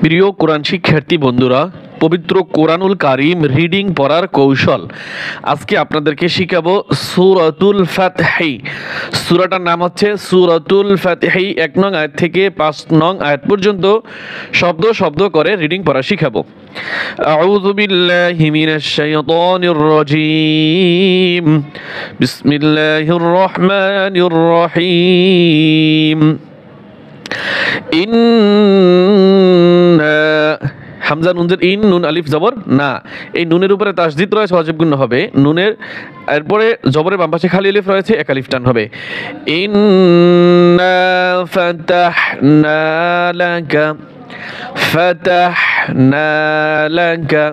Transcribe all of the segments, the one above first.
প্রিয় কোরআন শিক্ষার্থী বন্ধুরা, পবিত্র কোরআনুল কারীম রিডিং পড়ার কৌশল আজকে আপনাদেরকে শিখাবো সূরাতুল ফাতহি। সূরাটার নাম হচ্ছে সূরাতুল ফাতহি। 1 নং আয়াত থেকে 5 নং আয়াত পর্যন্ত শব্দ শব্দ করে রিডিং পড়া শিখাবো। আউযু বিল্লাহি মিনাশ শাইতানির রাজীম। বিসমিল্লাহির রহমানির রহিম। হামজা নুনজের ইন, নুন আলিফ জবর না। এই নুনের উপরে তাসদীদ রয়েছে, ওয়াজিব গুণ হবে। নুনের এরপরে জবরের বাম পাশে খালি আলিফ রয়েছে, এক আলিফ টান হবে। ইন্না ফাতাহনা লাকা ফাতাহনা লাকা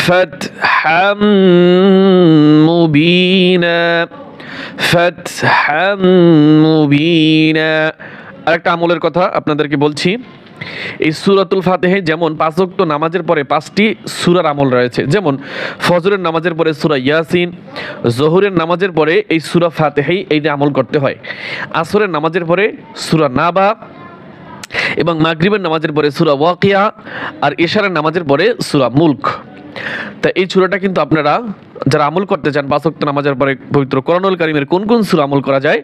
ফাতহাম মুবিনা ফাতহাম মুবিনা। আরেকটা আমলের কথা আপনাদেরকে বলছি, এই সূরাতুল ফাতিহা যেমন 5 ওয়াক্ত নামাজের পরে 5টি সূরার আমল রয়েছে। যেমন ফজরের নামাজের পরে সূরা ইয়াসিন, জোহরের নামাজের পরে এই সূরা ফাতিহাই এইটা আমল করতে হয়, আসরের নামাজের পরে সূরা নাবা এবং মাগরিবের নামাজের পরে সূরা ওয়াকিয়া, আর ইশারের নামাজের পরে সূরা মুলক। তা এই সূরাটা কিন্তু আপনারা যারা আমল করতে চান 5 ওয়াক্ত নামাজের পরে পবিত্র কোরআনুল কারীমের কোন কোন সূরা আমল করা যায়,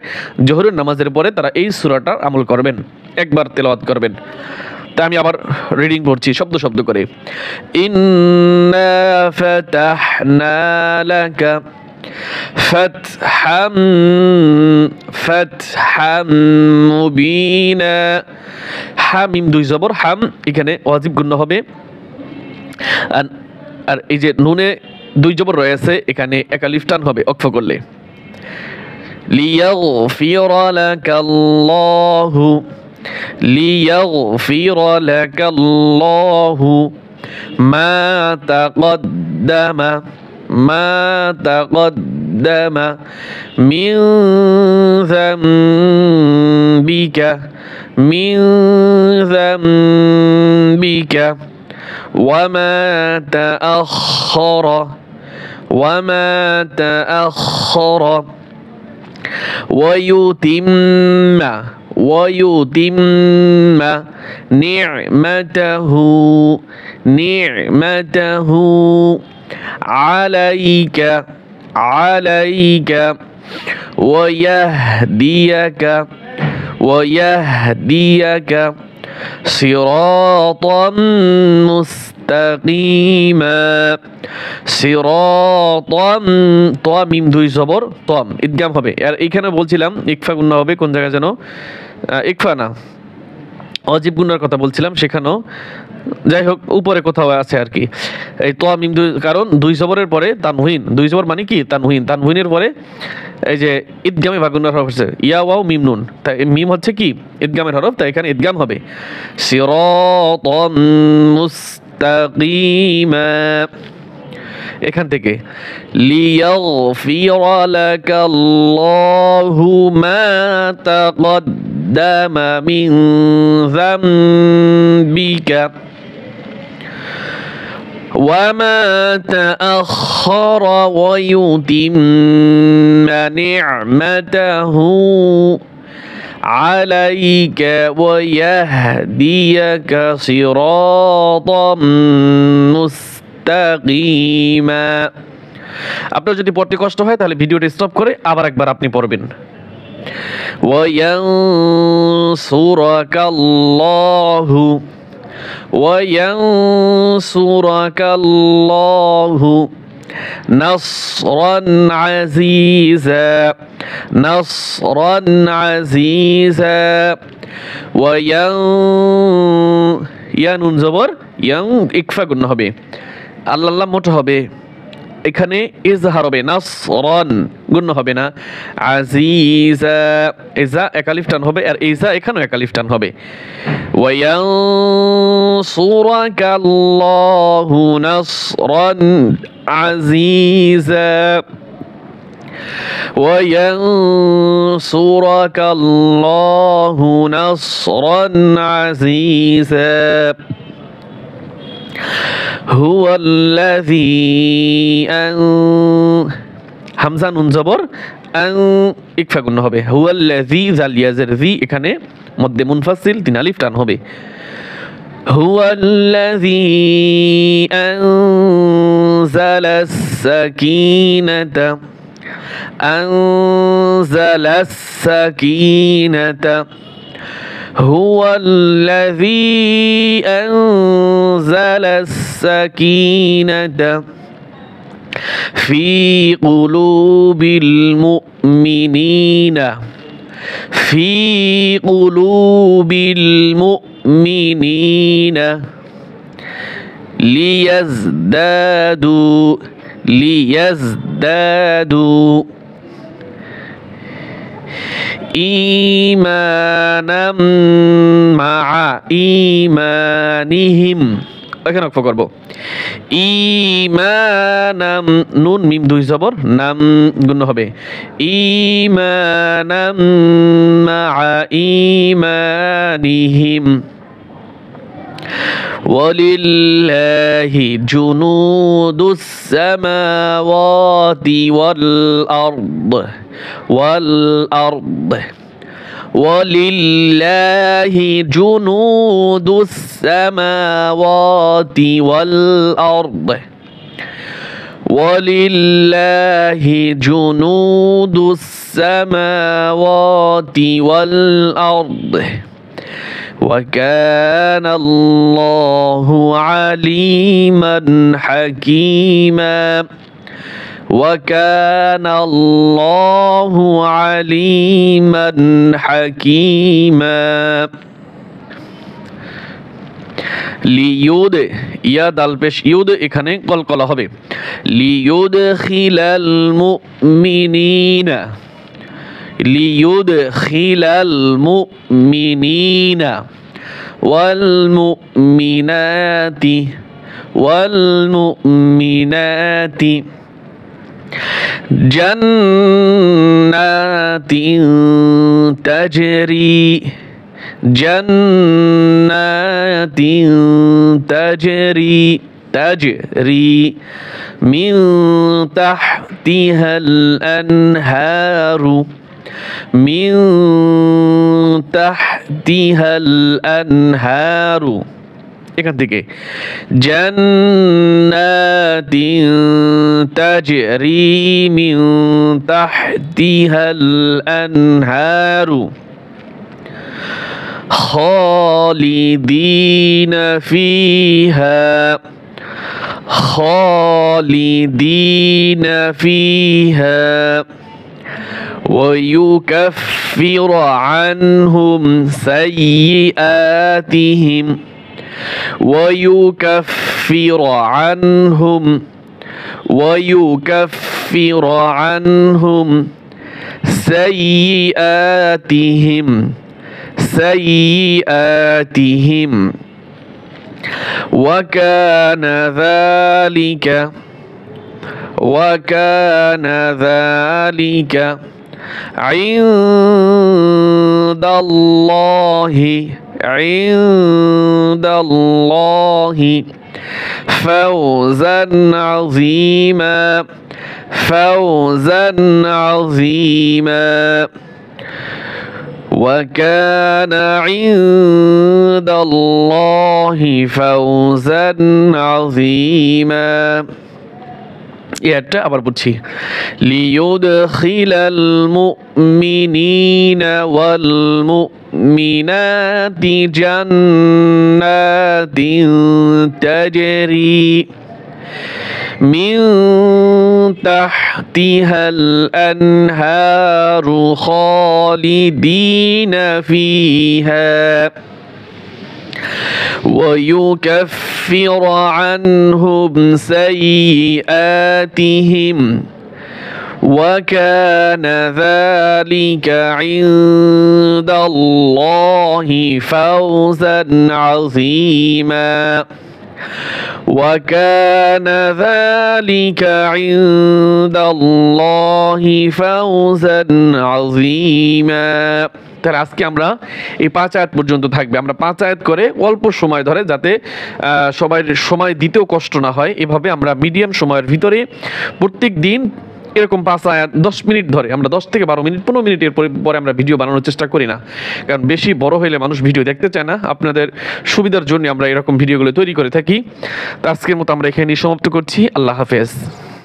জোহরের নামাজের পরে তারা এই সূরাটা আমল করবেন, একবার তেলাওয়াত করবেন। তা আমি আবার রিডিং পড়ছি শব্দ শব্দ করে। ইন্না ফাতাহনা লাকা ফাতহাম ফাতহাম মুবিনা। হামিম 2 জবর হাম, এখানে ওয়াজিব গুণ হবে। আর এই যে নুনে 2 জবর রয়েছে, এখানে এক আলিফ টান হবে ওকফ করলে। লিয়াগফিরা লাকাল্লাহু লিয়াগফিরা লাকাল্লাহু মা তাকদ্দামা মিন যামবিকা وما تأخر ويتم نعمته عليك ويهديك صراطا মুস্তাকিমা। সিরাতাম ত মিম 2 জবর তম, ইদগাম হবে। আর এইখানে বলছিলাম ইকফা গুণ হবে, কোন জায়গায় যেন ইকফা না অজীব গুণার কথা বলছিলাম, সেখানেও যাই হোক উপরে কোথাও আছে আর কি। এই তো মিম কারণ 2 জবরের পরে তানউইন, 2 জবর মানে কি তানউইন, তানউইনের পরে এই যে ইদগামে ভাগুনার হরফ হচ্ছে ইয়া ওয়াও মিম নুন, তাই মিম হচ্ছে কি ইদগামের হরফ, তাই এখানে ইদগাম হবে। সিরাতাম মুস্তাকিমা। এখান থেকে লিয়াগফিরা লাকাল্লাহু মা তাকদ্দামা মিন যামবিকা وما تأخر ويتم نعمته عليك ويهديك صراطا মুস্তাকিমা। আপনার যদি পড়তে কষ্ট হয় তাহলে ভিডিওটি স্টপ করে আবার একবার আপনি পড়বেন। وينصرك الله نصرا عزيزا ইয়া নুন জবর ইয়াং, ইকফা গুণ হবে, আল্লাহ মোটা হবে, এখানে ইজহার হবে, নাসরান গুণ হবে না, আজিজা ইজা এক আলিফ টান হবে, আর ইজা এখানেও এক আলিফ টান হবে। ওয়ায়ানসুরাকাল্লাহু নাসরান আজিজা ওয়ায়ানসুরাকাল্লাহু নাসরান আজিজা। হুয়াল্লাযী হামজা নুন জবর ইকফা গুণ হবে, হুয়াল্লাযী জাল ইয়াজের জি, এখানে মধ্যে মুনফাসিল 3 আলিফ টান হবে। هو الذي أنزل السكينة هو الذي أنزل السكينة في قلوب المؤمنين ليزدادوا إيمانا مع إيمانهم এখানে লক্ষ্য করব ঈমানাম নুন মিম দুই জবর নাম গুণ হবে ঈমানাম মা ঈমানিহিম ওয়ালিল্লাহি জুনুদুস সামাওয়াতি ওয়াল আরদ ولله جنود السماوات والأرض ولله جنود السماوات والأرض وكان الله عليما حكيما وكان الله عليما حكيما লিয়ুদ ইয়া দাল পেশ ইউদ এখানে কলকলা হবে লিয়ুদখিলাল মুমিনিনা ওয়াল মুমিনাতি جنات تجري من تحتها الأنهار এখান থেকে জান্নাতিন তাজরি মিন তাহতিহাল আনহারু খালিদিনা ফিহা ويكفر عنهم سيئاتهم ويكفر عنهم سيئاتهم وكان ذلك عند الله فوزا عظيما وكان عند الله فوزا عظيما এটা আবার বলছি লিয়ুদখিলাল মুমিনিনা ওয়াল মুমিনাতি জান্নাতিন তাজরি মিন তাহতিহাল আনহারু খালিদিনা ফিহা ويكفر عنهم سيئاتهم وكان ذلك عند الله فوزا عظيما وكان ذلك عند الله فوزا عظيما তাহলে আজকে আমরা এই 5 আয়াত পর্যন্ত থাকবে আমরা 5 আয়াত করে অল্প সময় ধরে যাতে সবাই সময় দিতেও কষ্ট না হয় এভাবে আমরা মিডিয়াম সময়ের ভিতরে প্রত্যেক দিন এরকম 5 আয়াত 10 মিনিট ধরে, আমরা 10 থেকে 12 মিনিট 15 মিনিটের পরে আমরা ভিডিও বানানোর চেষ্টা করি না, কারণ বেশি বড় হইলে মানুষ ভিডিও দেখতে চায় না। আপনাদের সুবিধার জন্য আমরা এরকম ভিডিওগুলো তৈরি করে থাকি। তো আজকের মতো আমরা এখানেই সমাপ্ত করছি। আল্লাহ হাফেজ।